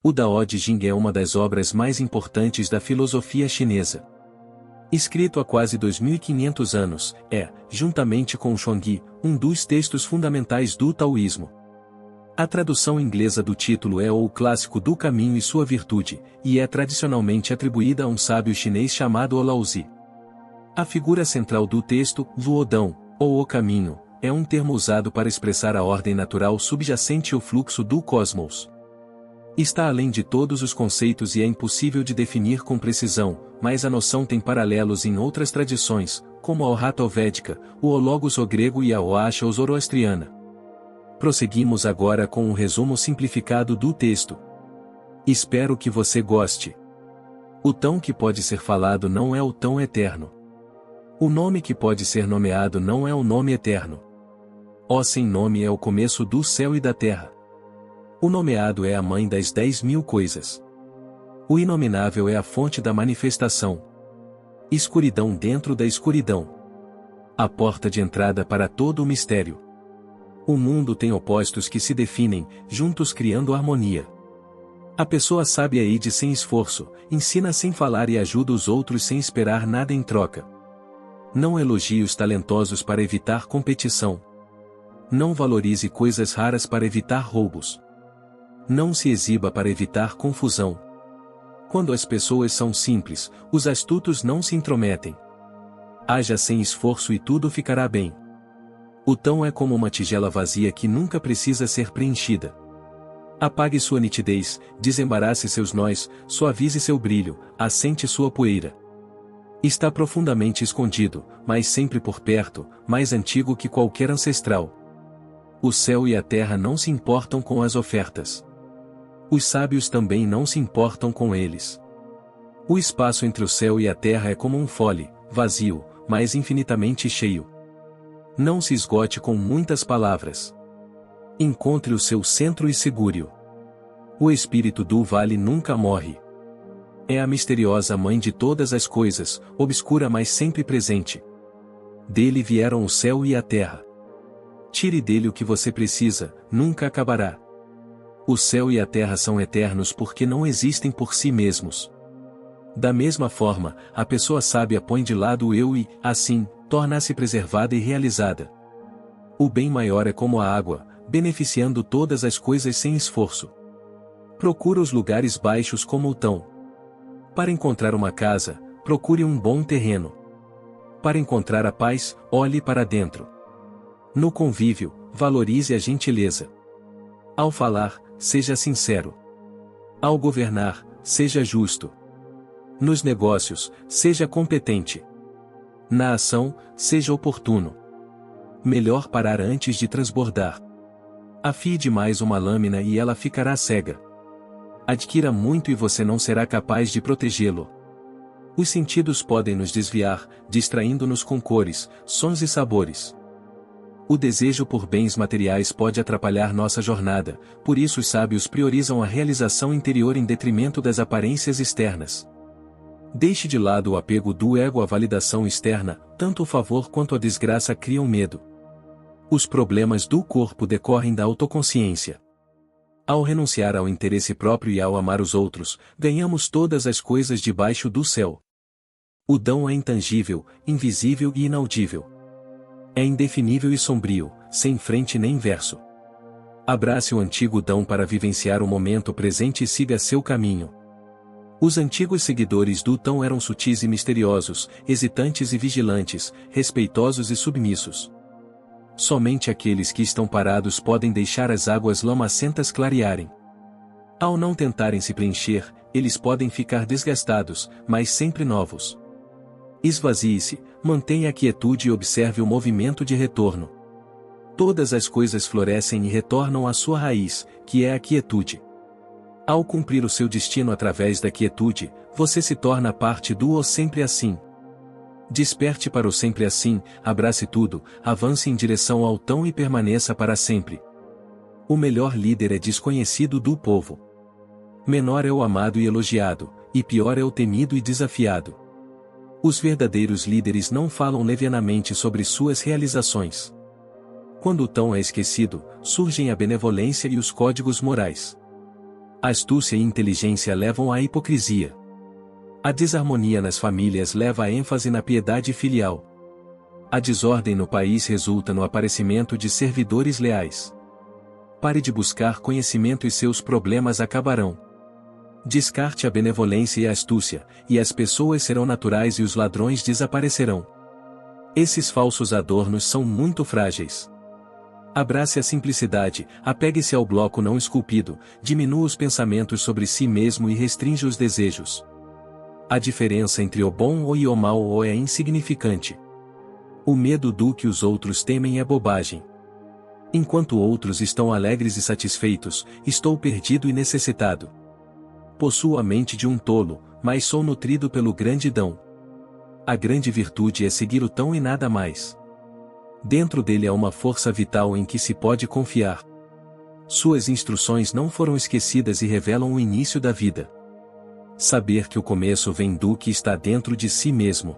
O Dao de Jing é uma das obras mais importantes da filosofia chinesa. Escrito há quase 2.500 anos, juntamente com o Chuangyi, um dos textos fundamentais do taoísmo. A tradução inglesa do título é O Clássico do Caminho e Sua Virtude, e é tradicionalmente atribuída a um sábio chinês chamado Laozi. A figura central do texto, Luodão, ou O Caminho, é um termo usado para expressar a ordem natural subjacente ao fluxo do cosmos. Está além de todos os conceitos e é impossível de definir com precisão, mas a noção tem paralelos em outras tradições, como a Ohata Védica, o Logos grego e a Oasha zoroastriana. Prosseguimos agora com um resumo simplificado do texto. Espero que você goste. O tão que pode ser falado não é o tão eterno. O nome que pode ser nomeado não é o nome eterno. O sem nome é o começo do céu e da terra. O nomeado é a mãe das 10.000 coisas. O inominável é a fonte da manifestação. Escuridão dentro da escuridão. A porta de entrada para todo o mistério. O mundo tem opostos que se definem, juntos criando harmonia. A pessoa sábia ide sem esforço, ensina sem falar e ajuda os outros sem esperar nada em troca. Não elogie os talentosos para evitar competição. Não valorize coisas raras para evitar roubos. Não se exiba para evitar confusão. Quando as pessoas são simples, os astutos não se intrometem. Haja sem esforço e tudo ficará bem. O tão é como uma tigela vazia que nunca precisa ser preenchida. Apague sua nitidez, desembarace seus nós, suavize seu brilho, assente sua poeira. Está profundamente escondido, mas sempre por perto, mais antigo que qualquer ancestral. O céu e a terra não se importam com as ofertas. Os sábios também não se importam com eles. O espaço entre o céu e a terra é como um fole, vazio, mas infinitamente cheio. Não se esgote com muitas palavras. Encontre o seu centro e segure-o. O espírito do vale nunca morre. É a misteriosa mãe de todas as coisas, obscura mas sempre presente. Dele vieram o céu e a terra. Tire dele o que você precisa, nunca acabará. O céu e a terra são eternos porque não existem por si mesmos. Da mesma forma, a pessoa sábia põe de lado o eu e, assim, torna-se preservada e realizada. O bem maior é como a água, beneficiando todas as coisas sem esforço. Procura os lugares baixos como o tão. Para encontrar uma casa, procure um bom terreno. Para encontrar a paz, olhe para dentro. No convívio, valorize a gentileza. Ao falar, seja sincero. Ao governar, seja justo. Nos negócios, seja competente. Na ação, seja oportuno. Melhor parar antes de transbordar. Afie demais uma lâmina e ela ficará cega. Adquira muito e você não será capaz de protegê-lo. Os sentidos podem nos desviar, distraindo-nos com cores, sons e sabores. O desejo por bens materiais pode atrapalhar nossa jornada, por isso os sábios priorizam a realização interior em detrimento das aparências externas. Deixe de lado o apego do ego à validação externa, tanto o favor quanto a desgraça criam medo. Os problemas do corpo decorrem da autoconsciência. Ao renunciar ao interesse próprio e ao amar os outros, ganhamos todas as coisas debaixo do céu. O dão é intangível, invisível e inaudível. É indefinível e sombrio, sem frente nem verso. Abrace o antigo dão para vivenciar o momento presente e siga seu caminho. Os antigos seguidores do tão eram sutis e misteriosos, hesitantes e vigilantes, respeitosos e submissos. Somente aqueles que estão parados podem deixar as águas lamacentas clarearem. Ao não tentarem se preencher, eles podem ficar desgastados, mas sempre novos. Esvazie-se, mantenha a quietude e observe o movimento de retorno. Todas as coisas florescem e retornam à sua raiz, que é a quietude. Ao cumprir o seu destino através da quietude, você se torna parte do O sempre assim. Desperte para o sempre assim, abrace tudo, avance em direção ao tão e permaneça para sempre. O melhor líder é desconhecido do povo. Menor é o amado e elogiado, e pior é o temido e desafiado. Os verdadeiros líderes não falam levianamente sobre suas realizações. Quando o tão é esquecido, surgem a benevolência e os códigos morais. Astúcia e inteligência levam à hipocrisia. A desarmonia nas famílias leva à ênfase na piedade filial. A desordem no país resulta no aparecimento de servidores leais. Pare de buscar conhecimento e seus problemas acabarão. Descarte a benevolência e a astúcia, e as pessoas serão naturais e os ladrões desaparecerão. Esses falsos adornos são muito frágeis. Abrace a simplicidade, apegue-se ao bloco não esculpido, diminua os pensamentos sobre si mesmo e restrinja os desejos. A diferença entre o bom e o mal é insignificante. O medo do que os outros temem é bobagem. Enquanto outros estão alegres e satisfeitos, estou perdido e necessitado. Possuo a mente de um tolo, mas sou nutrido pelo grande dom. A grande virtude é seguir o tão e nada mais. Dentro dele há uma força vital em que se pode confiar. Suas instruções não foram esquecidas e revelam o início da vida. Saber que o começo vem do que está dentro de si mesmo.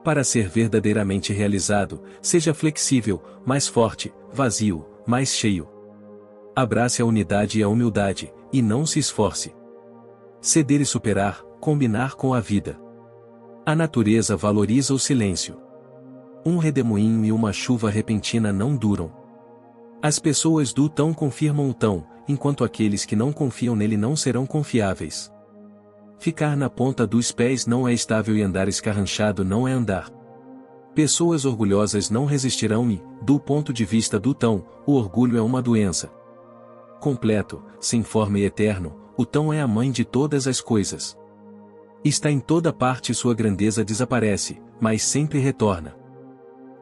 Para ser verdadeiramente realizado, seja flexível, mais forte, vazio, mais cheio. Abrace a unidade e a humildade, e não se esforce. Ceder e superar, combinar com a vida. A natureza valoriza o silêncio. Um redemoinho e uma chuva repentina não duram. As pessoas do tão confirmam o tão, enquanto aqueles que não confiam nele não serão confiáveis. Ficar na ponta dos pés não é estável e andar escarranchado não é andar. Pessoas orgulhosas não resistirão e, do ponto de vista do tão, o orgulho é uma doença. Completo, sem forma e eterno, o tão é a mãe de todas as coisas. Está em toda parte e sua grandeza desaparece, mas sempre retorna.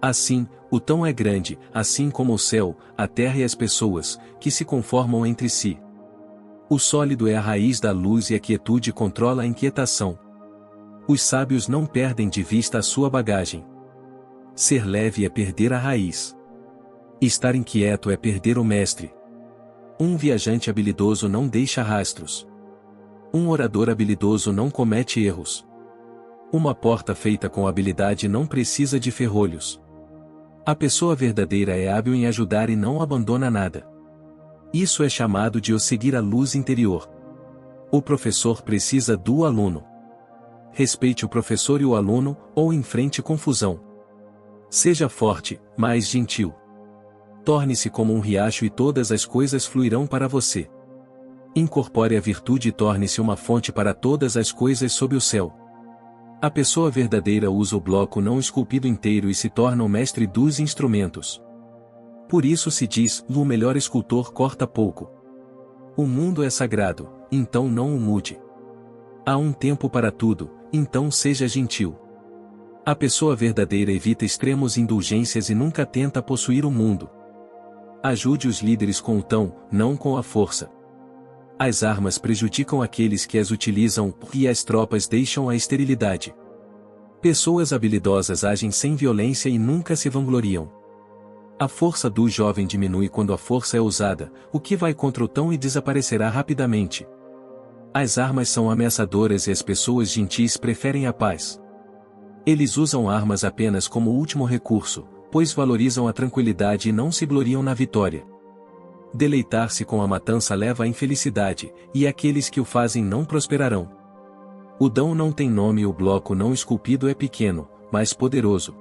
Assim, o tão é grande, assim como o céu, a terra e as pessoas, que se conformam entre si. O sólido é a raiz da luz e a quietude controla a inquietação. Os sábios não perdem de vista a sua bagagem. Ser leve é perder a raiz. Estar inquieto é perder o mestre. Um viajante habilidoso não deixa rastros. Um orador habilidoso não comete erros. Uma porta feita com habilidade não precisa de ferrolhos. A pessoa verdadeira é hábil em ajudar e não abandona nada. Isso é chamado de o seguir a luz interior. O professor precisa do aluno. Respeite o professor e o aluno, ou enfrente confusão. Seja forte, mas gentil. Torne-se como um riacho e todas as coisas fluirão para você. Incorpore a virtude e torne-se uma fonte para todas as coisas sob o céu. A pessoa verdadeira usa o bloco não esculpido inteiro e se torna o mestre dos instrumentos. Por isso se diz, o melhor escultor corta pouco. O mundo é sagrado, então não o mude. Há um tempo para tudo, então seja gentil. A pessoa verdadeira evita extremos e indulgências e nunca tenta possuir o mundo. Ajude os líderes com o tão, não com a força. As armas prejudicam aqueles que as utilizam, e as tropas deixam a esterilidade. Pessoas habilidosas agem sem violência e nunca se vangloriam. A força do jovem diminui quando a força é usada, o que vai contra o tão e desaparecerá rapidamente. As armas são ameaçadoras e as pessoas gentis preferem a paz. Eles usam armas apenas como último recurso, pois valorizam a tranquilidade e não se gloriam na vitória. Deleitar-se com a matança leva à infelicidade, e aqueles que o fazem não prosperarão. O dão não tem nome e o bloco não esculpido é pequeno, mas poderoso.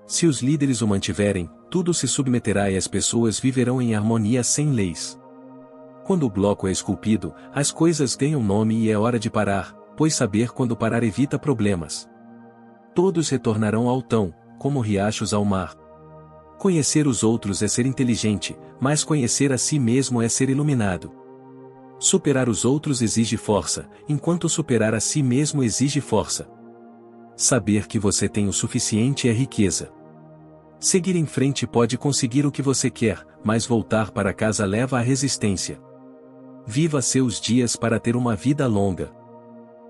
Se os líderes o mantiverem, tudo se submeterá e as pessoas viverão em harmonia sem leis. Quando o bloco é esculpido, as coisas ganham nome e é hora de parar, pois saber quando parar evita problemas. Todos retornarão ao tão, como riachos ao mar. Conhecer os outros é ser inteligente, mas conhecer a si mesmo é ser iluminado. Superar os outros exige força, enquanto superar a si mesmo exige força. Saber que você tem o suficiente é riqueza. Seguir em frente pode conseguir o que você quer, mas voltar para casa leva à resistência. Viva seus dias para ter uma vida longa.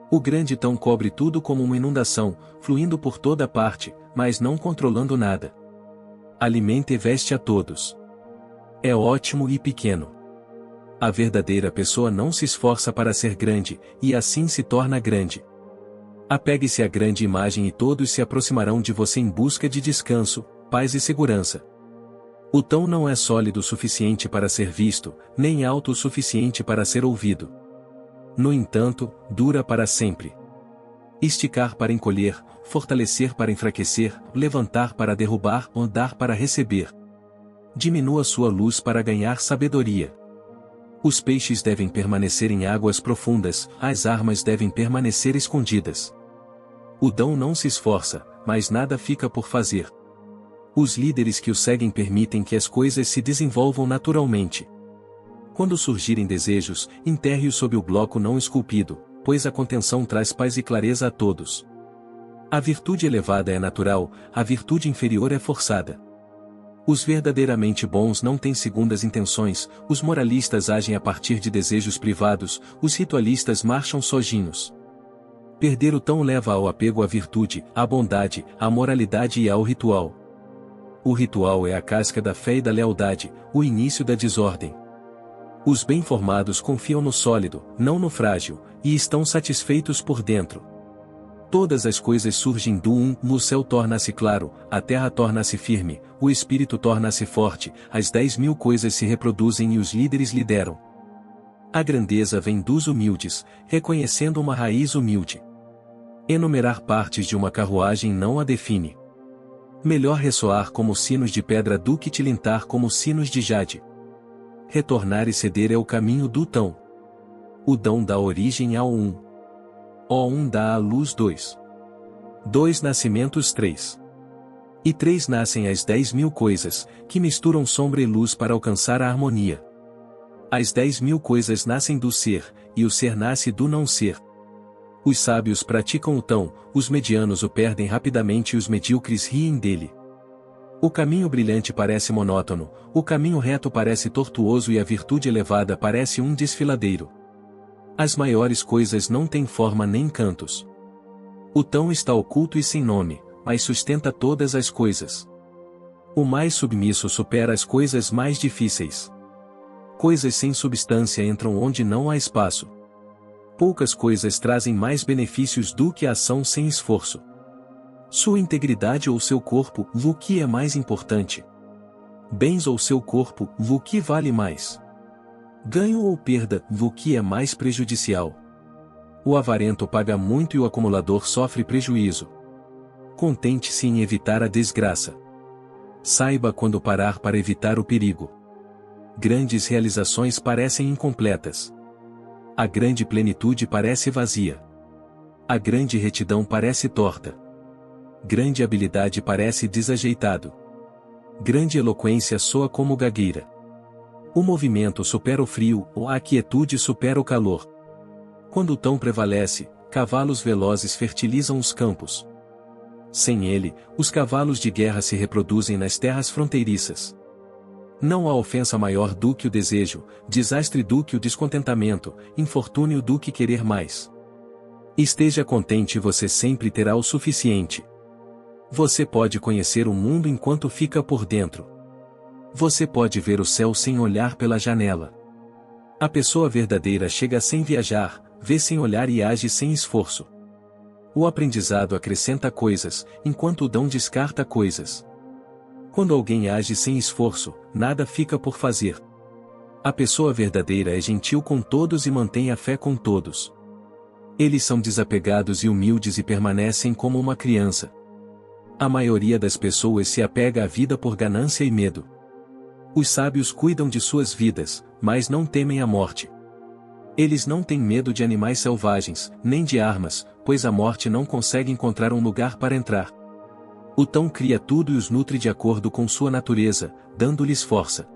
O grande tão cobre tudo como uma inundação, fluindo por toda parte, mas não controlando nada. Alimenta e veste a todos. É ótimo e pequeno. A verdadeira pessoa não se esforça para ser grande, e assim se torna grande. Apegue-se à grande imagem e todos se aproximarão de você em busca de descanso, paz e segurança. O tão não é sólido o suficiente para ser visto, nem alto o suficiente para ser ouvido. No entanto, dura para sempre. Esticar para encolher, fortalecer para enfraquecer, levantar para derrubar ou dar para receber. Diminua sua luz para ganhar sabedoria. Os peixes devem permanecer em águas profundas, as armas devem permanecer escondidas. O dão não se esforça, mas nada fica por fazer. Os líderes que o seguem permitem que as coisas se desenvolvam naturalmente. Quando surgirem desejos, enterre-os sob o bloco não esculpido, pois a contenção traz paz e clareza a todos. A virtude elevada é natural, a virtude inferior é forçada. Os verdadeiramente bons não têm segundas intenções, os moralistas agem a partir de desejos privados, os ritualistas marcham sozinhos. Perder o tão leva ao apego à virtude, à bondade, à moralidade e ao ritual. O ritual é a casca da fé e da lealdade, o início da desordem. Os bem-formados confiam no sólido, não no frágil, e estão satisfeitos por dentro. Todas as coisas surgem do o céu torna-se claro, a terra torna-se firme, o espírito torna-se forte, as 10.000 coisas se reproduzem e os líderes lideram. A grandeza vem dos humildes, reconhecendo uma raiz humilde. Enumerar partes de uma carruagem não a define. Melhor ressoar como sinos de pedra do que tilintar como sinos de jade. Retornar e ceder é o caminho do tão. O dão dá origem ao O dá à luz 2. 2 nascimentos 3. E 3 nascem as 10.000 coisas, que misturam sombra e luz para alcançar a harmonia. As 10.000 coisas nascem do ser, e o ser nasce do não ser. Os sábios praticam o tão, os medianos o perdem rapidamente e os medíocres riem dele. O caminho brilhante parece monótono, o caminho reto parece tortuoso e a virtude elevada parece um desfiladeiro. As maiores coisas não têm forma nem cantos. O tão está oculto e sem nome, mas sustenta todas as coisas. O mais submisso supera as coisas mais difíceis. Coisas sem substância entram onde não há espaço. Poucas coisas trazem mais benefícios do que a ação sem esforço. Sua integridade ou seu corpo, o que é mais importante? Bens ou seu corpo, o que vale mais? Ganho ou perda, o que é mais prejudicial? O avarento paga muito e o acumulador sofre prejuízo. Contente-se em evitar a desgraça. Saiba quando parar para evitar o perigo. Grandes realizações parecem incompletas. A grande plenitude parece vazia. A grande retidão parece torta. Grande habilidade parece desajeitado. Grande eloquência soa como gagueira. O movimento supera o frio, ou a quietude supera o calor. Quando o tão prevalece, cavalos velozes fertilizam os campos. Sem ele, os cavalos de guerra se reproduzem nas terras fronteiriças. Não há ofensa maior do que o desejo, desastre do que o descontentamento, infortúnio do que querer mais. Esteja contente e você sempre terá o suficiente. Você pode conhecer o mundo enquanto fica por dentro. Você pode ver o céu sem olhar pela janela. A pessoa verdadeira chega sem viajar, vê sem olhar e age sem esforço. O aprendizado acrescenta coisas, enquanto o dão descarta coisas. Quando alguém age sem esforço, nada fica por fazer. A pessoa verdadeira é gentil com todos e mantém a fé com todos. Eles são desapegados e humildes e permanecem como uma criança. A maioria das pessoas se apega à vida por ganância e medo. Os sábios cuidam de suas vidas, mas não temem a morte. Eles não têm medo de animais selvagens, nem de armas, pois a morte não consegue encontrar um lugar para entrar. O tão cria tudo e os nutre de acordo com sua natureza, dando-lhes força.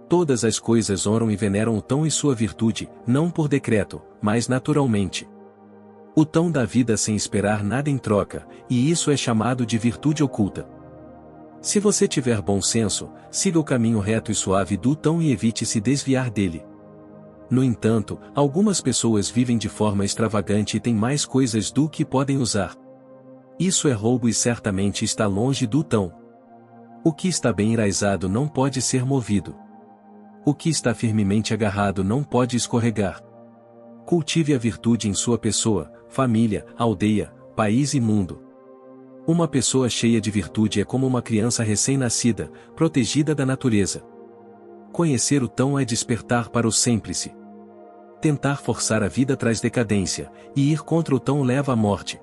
Todas as coisas honram e veneram o tão e sua virtude, não por decreto, mas naturalmente. O tão dá vida sem esperar nada em troca, e isso é chamado de virtude oculta. Se você tiver bom senso, siga o caminho reto e suave do tão e evite se desviar dele. No entanto, algumas pessoas vivem de forma extravagante e têm mais coisas do que podem usar. Isso é roubo e certamente está longe do tão. O que está bem enraizado não pode ser movido. O que está firmemente agarrado não pode escorregar. Cultive a virtude em sua pessoa, família, aldeia, país e mundo. Uma pessoa cheia de virtude é como uma criança recém-nascida, protegida da natureza. Conhecer o tão é despertar para o sempre-se. Tentar forçar a vida traz decadência, e ir contra o tão leva à morte.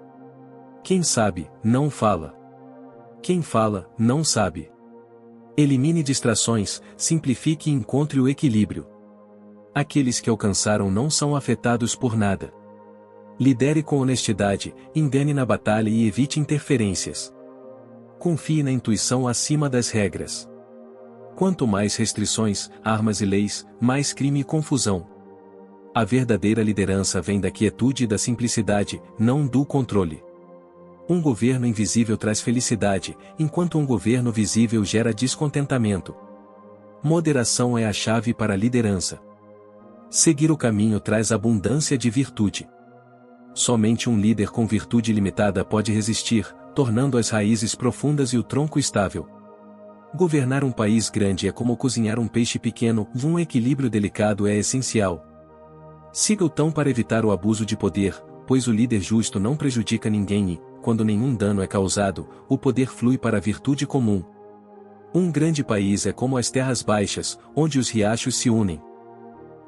Quem sabe, não fala. Quem fala, não sabe. Elimine distrações, simplifique e encontre o equilíbrio. Aqueles que alcançaram não são afetados por nada. Lidere com honestidade, engane na batalha e evite interferências. Confie na intuição acima das regras. Quanto mais restrições, armas e leis, mais crime e confusão. A verdadeira liderança vem da quietude e da simplicidade, não do controle. Um governo invisível traz felicidade, enquanto um governo visível gera descontentamento. Moderação é a chave para a liderança. Seguir o caminho traz abundância de virtude. Somente um líder com virtude limitada pode resistir, tornando as raízes profundas e o tronco estável. Governar um país grande é como cozinhar um peixe pequeno, um equilíbrio delicado é essencial. Siga o tão para evitar o abuso de poder, pois o líder justo não prejudica ninguém e, quando nenhum dano é causado, o poder flui para a virtude comum. Um grande país é como as terras baixas, onde os riachos se unem.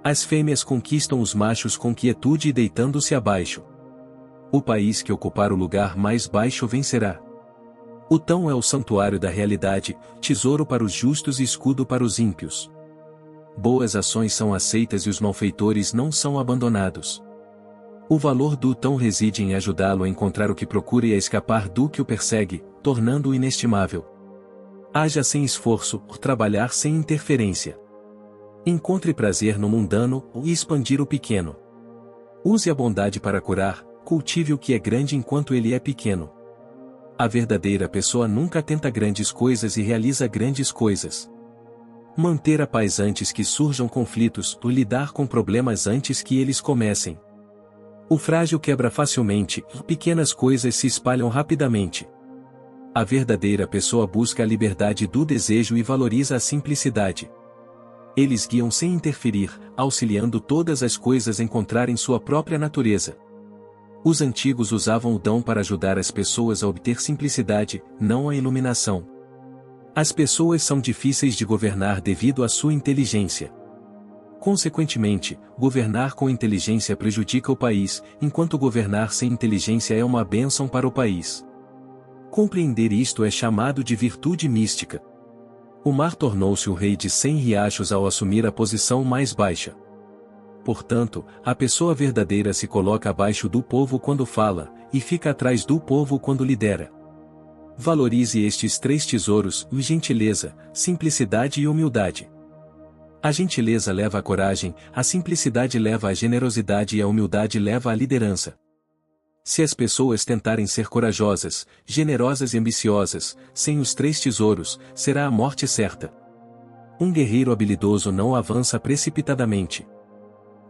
As fêmeas conquistam os machos com quietude e deitando-se abaixo. O país que ocupar o lugar mais baixo vencerá. O tão é o santuário da realidade, tesouro para os justos e escudo para os ímpios. Boas ações são aceitas e os malfeitores não são abandonados. O valor do tão reside em ajudá-lo a encontrar o que procura e a escapar do que o persegue, tornando-o inestimável. Haja sem esforço, trabalhar sem interferência. Encontre prazer no mundano e expandir o pequeno. Use a bondade para curar, cultive o que é grande enquanto ele é pequeno. A verdadeira pessoa nunca tenta grandes coisas e realiza grandes coisas. Manter a paz antes que surjam conflitos, ou lidar com problemas antes que eles comecem. O frágil quebra facilmente, e pequenas coisas se espalham rapidamente. A verdadeira pessoa busca a liberdade do desejo e valoriza a simplicidade. Eles guiam sem interferir, auxiliando todas as coisas a encontrarem sua própria natureza. Os antigos usavam o dom para ajudar as pessoas a obter simplicidade, não a iluminação. As pessoas são difíceis de governar devido à sua inteligência. Consequentemente, governar com inteligência prejudica o país, enquanto governar sem inteligência é uma bênção para o país. Compreender isto é chamado de virtude mística. O mar tornou-se o rei de 100 riachos ao assumir a posição mais baixa. Portanto, a pessoa verdadeira se coloca abaixo do povo quando fala, e fica atrás do povo quando lidera. Valorize estes 3 tesouros: gentileza, simplicidade e humildade. A gentileza leva à coragem, a simplicidade leva à generosidade e a humildade leva à liderança. Se as pessoas tentarem ser corajosas, generosas e ambiciosas, sem os 3 tesouros, será a morte certa. Um guerreiro habilidoso não avança precipitadamente.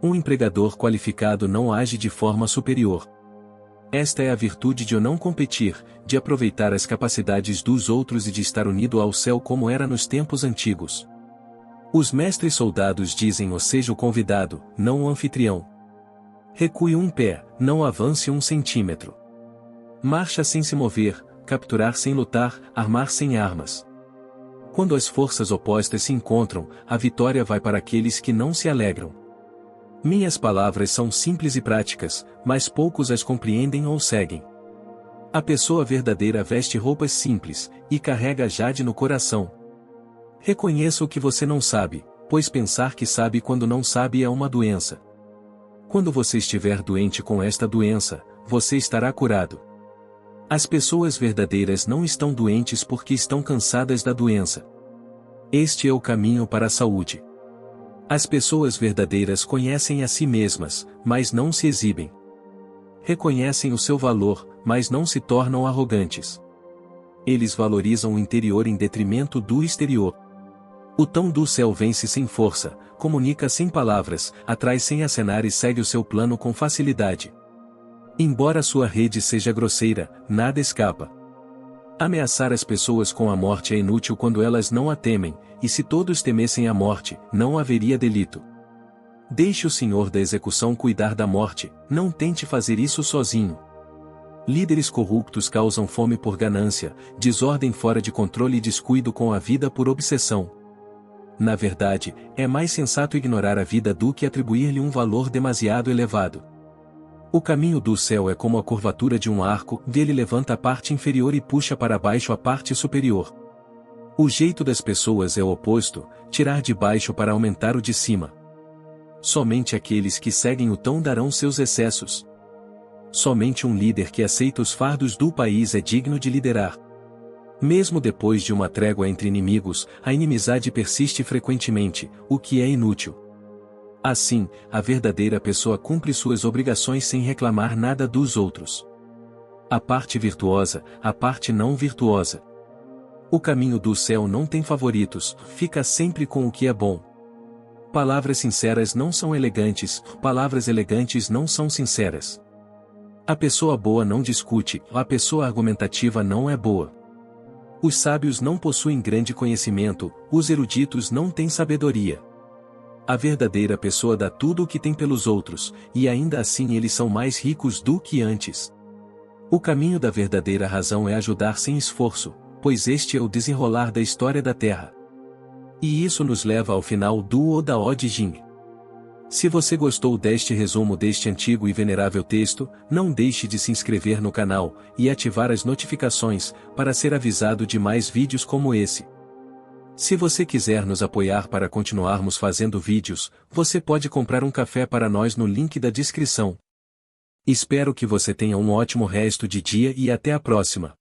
Um empregador qualificado não age de forma superior. Esta é a virtude de não competir, de aproveitar as capacidades dos outros e de estar unido ao céu como era nos tempos antigos. Os mestres soldados dizem ou seja o convidado, não o anfitrião. Recue um pé, não avance 1 centímetro. Marcha sem se mover, capturar sem lutar, armar sem armas. Quando as forças opostas se encontram, a vitória vai para aqueles que não se alegram. Minhas palavras são simples e práticas, mas poucos as compreendem ou seguem. A pessoa verdadeira veste roupas simples, e carrega jade no coração. Reconheça o que você não sabe, pois pensar que sabe quando não sabe é uma doença. Quando você estiver doente com esta doença, você estará curado. As pessoas verdadeiras não estão doentes porque estão cansadas da doença. Este é o caminho para a saúde. As pessoas verdadeiras conhecem a si mesmas, mas não se exibem. Reconhecem o seu valor, mas não se tornam arrogantes. Eles valorizam o interior em detrimento do exterior. O tão do céu vence sem força, comunica sem palavras, atrai sem acenar e segue o seu plano com facilidade. Embora sua rede seja grosseira, nada escapa. Ameaçar as pessoas com a morte é inútil quando elas não a temem, e se todos temessem a morte, não haveria delito. Deixe o Senhor da execução cuidar da morte, não tente fazer isso sozinho. Líderes corruptos causam fome por ganância, desordem fora de controle e descuido com a vida por obsessão. Na verdade, é mais sensato ignorar a vida do que atribuir-lhe um valor demasiado elevado. O caminho do céu é como a curvatura de um arco, dele levanta a parte inferior e puxa para baixo a parte superior. O jeito das pessoas é o oposto, tirar de baixo para aumentar o de cima. Somente aqueles que seguem o tom darão seus excessos. Somente um líder que aceita os fardos do país é digno de liderar. Mesmo depois de uma trégua entre inimigos, a inimizade persiste frequentemente, o que é inútil. Assim, a verdadeira pessoa cumpre suas obrigações sem reclamar nada dos outros. A parte virtuosa, a parte não virtuosa. O caminho do céu não tem favoritos, fica sempre com o que é bom. Palavras sinceras não são elegantes, palavras elegantes não são sinceras. A pessoa boa não discute, a pessoa argumentativa não é boa. Os sábios não possuem grande conhecimento, os eruditos não têm sabedoria. A verdadeira pessoa dá tudo o que tem pelos outros, e ainda assim eles são mais ricos do que antes. O caminho da verdadeira razão é ajudar sem esforço, pois este é o desenrolar da história da Terra. E isso nos leva ao final do Oda Ode Jin. Se você gostou deste resumo deste antigo e venerável texto, não deixe de se inscrever no canal e ativar as notificações para ser avisado de mais vídeos como esse. Se você quiser nos apoiar para continuarmos fazendo vídeos, você pode comprar um café para nós no link da descrição. Espero que você tenha um ótimo resto de dia e até a próxima.